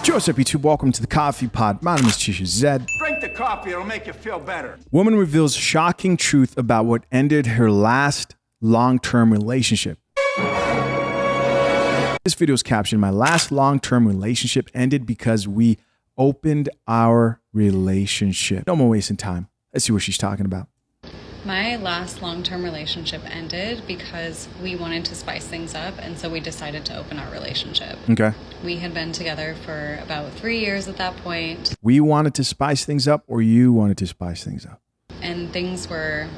Joseph YouTube, welcome to the Coffee Pod. My name is Chisha Zed. Drink the coffee, it'll make you feel better. Woman reveals shocking truth about what ended her last long-term relationship. This video is captioned, "My last long-term relationship ended because we opened our relationship." No more wasting time. Let's see what she's talking about. My last long-term relationship ended because we wanted to spice things up, and so we decided to open our relationship. Okay. We had been together for about 3 years at that point. We wanted to spice things up, or you wanted to spice things up? And things were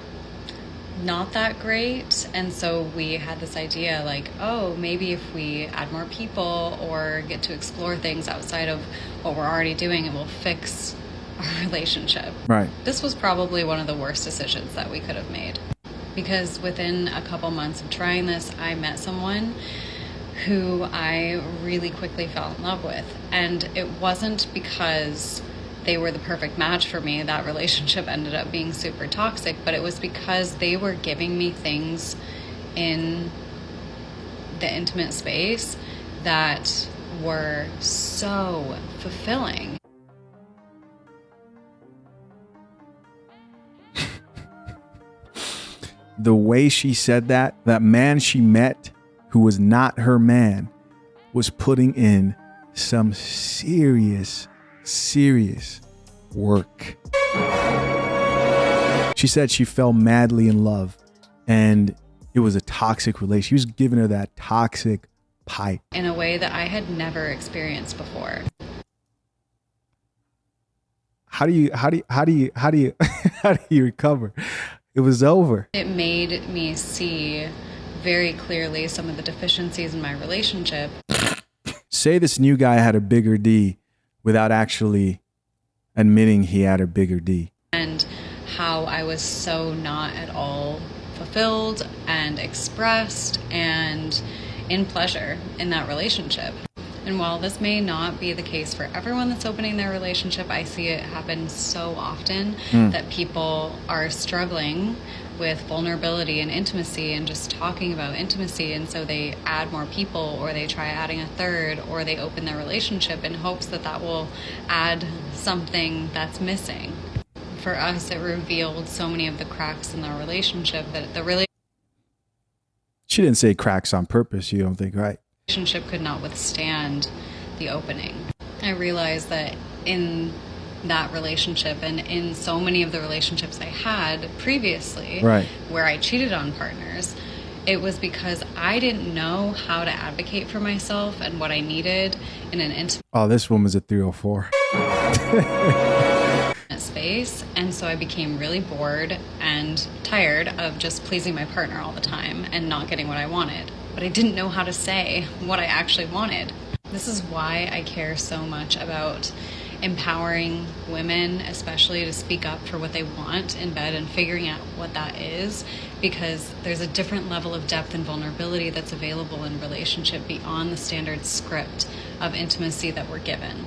not that great, and so we had this idea like, oh, maybe if we add more people or get to explore things outside of what we're already doing, it will fix our relationship. Right. This was probably one of the worst decisions that we could have made, because within a couple months of trying this, I met someone who I really quickly fell in love with. And it wasn't because they were the perfect match for me. That relationship ended up being super toxic, but it was because they were giving me things in the intimate space that were so fulfilling. The way she said that man she met who was not her man was putting in some serious work. She said she fell madly in love and it was a toxic relationship. He was giving her that toxic pipe In a way that I had never experienced before. How do you recover? It was over. It made me see very clearly some of the deficiencies in my relationship. Say this new guy had a bigger D without actually admitting he had a bigger D. And how I was so not at all fulfilled and expressed and in pleasure in that relationship. And while this may not be the case for everyone that's opening their relationship, I see it happen so often that people are struggling with vulnerability and intimacy and just talking about intimacy. And so they add more people, or they try adding a third, or they open their relationship in hopes that that will add something that's missing. For us, it revealed so many of the cracks in our relationship that She didn't say cracks on purpose, you don't think, right? relationship could not withstand the opening. I realized that in that relationship and in so many of the relationships I had previously, right, where I cheated on partners, it was because I didn't know how to advocate for myself and what I needed in an intimate this woman's a 304. space. And so I became really bored and tired of just pleasing my partner all the time and not getting what I wanted. But I didn't know how to say what I actually wanted. This is why I care so much about empowering women, especially to speak up for what they want in bed and figuring out what that is, because there's a different level of depth and vulnerability that's available in relationship beyond the standard script of intimacy that we're given.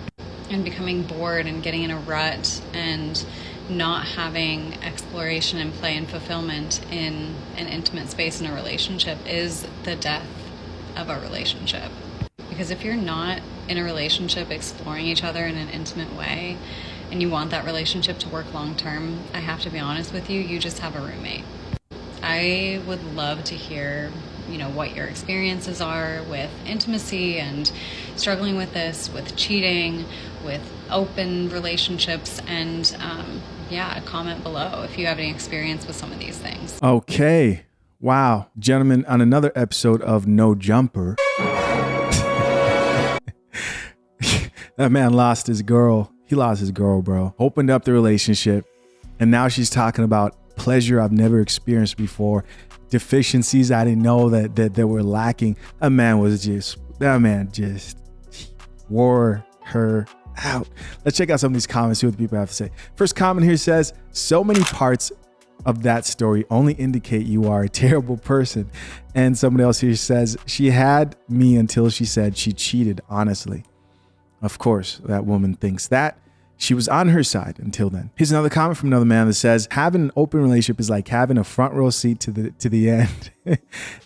And becoming bored and getting in a rut and not having exploration and play and fulfillment in an intimate space in a relationship is the death of a relationship. Because if you're not in a relationship exploring each other in an intimate way and you want that relationship to work long term, I have to be honest with you, you just have a roommate. I would love to hear, what your experiences are with intimacy and struggling with this, with cheating, with open relationships, and comment below if you have any experience with some of these things. Okay. Wow. Gentlemen, on another episode of No Jumper, that man lost his girl. He lost his girl, bro. Opened up the relationship, and now she's talking about pleasure I've never experienced before, deficiencies I didn't know that were lacking. That man just wore her out. Let's check out some of these comments, see what the people have to say. First comment here says, "So many parts of that story only indicate you are a terrible person." And somebody else here says, "She had me until she said she cheated, honestly." Of course, that woman thinks that. She was on her side until then. Here's another comment from another man that says, "Having an open relationship is like having a front row seat to the end."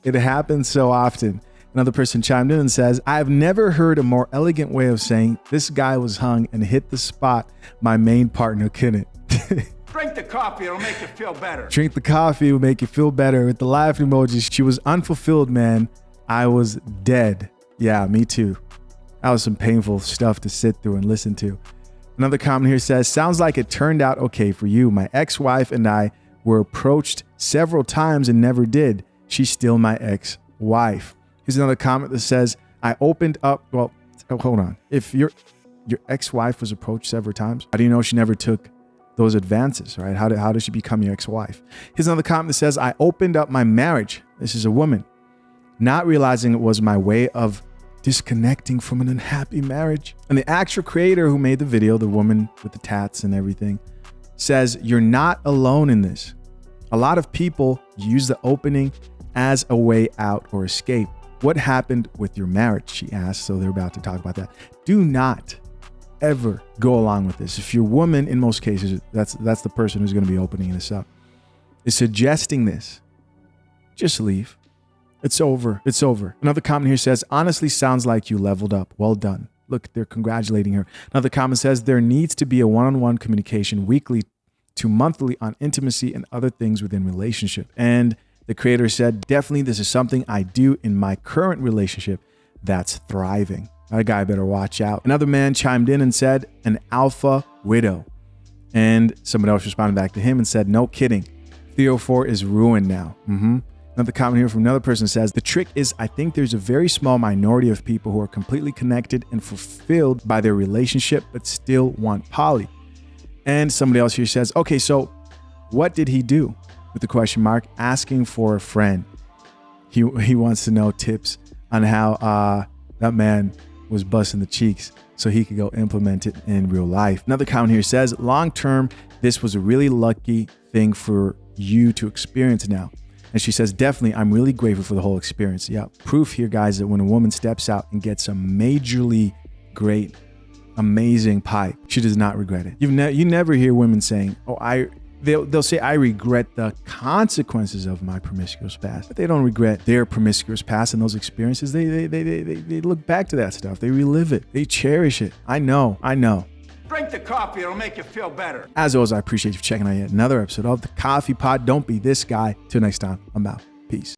It happens so often. Another person chimed in and says, I've never heard a more elegant way of saying this guy was hung and hit the spot my main partner couldn't. Drink the coffee, it'll make you feel better. Drink the coffee will make you feel better. With the laughing emojis, she was unfulfilled, man. I was dead. Yeah, me too. That was some painful stuff to sit through and listen to. Another comment here says, sounds like it turned out okay for you. My ex-wife and I were approached several times and never did. She's still my ex-wife. Here's another comment that says, I opened up, well, hold on. If your ex-wife was approached several times, how do you know she never took those advances, right? How does she become your ex-wife? Here's another comment that says, I opened up my marriage. This is a woman, not realizing it was my way of disconnecting from an unhappy marriage. And the actual creator who made the video, the woman with the tats and everything, says, you're not alone in this. A lot of people use the opening as a way out or escape. What happened with your marriage? She asked. So they're about to talk about that. Do not ever go along with this. If your woman, in most cases, that's the person who's going to be opening this up, is suggesting this, just leave. It's over. It's over. Another comment here says, honestly, sounds like you leveled up. Well done. Look, they're congratulating her. Another comment says, there needs to be a one-on-one communication weekly to monthly on intimacy and other things within relationship. And the creator said, definitely this is something I do in my current relationship that's thriving. That guy better watch out. Another man chimed in and said, an alpha widow. And someone else responded back to him and said, no kidding. 304 is ruined now. Another comment here from another person says, the trick is I think there's a very small minority of people who are completely connected and fulfilled by their relationship, but still want poly. And somebody else here says, okay, so what did he do? With the question mark, asking for a friend. He wants to know tips on how that man was busting the cheeks so he could go implement it in real life. Another comment here says, long term, this was a really lucky thing for you to experience now. And she says, definitely, I'm really grateful for the whole experience. Yeah, proof here, guys, that when a woman steps out and gets a majorly great, amazing pipe, she does not regret it. You never hear women saying, oh, they'll say, I regret the consequences of my promiscuous past. But they don't regret their promiscuous past and those experiences. They look back to that stuff. They relive it. They cherish it. I know. Drink the coffee, it'll make you feel better. As always, I appreciate you checking out yet another episode of The Coffee Pot. Don't be this guy. Till next time, I'm out. Peace.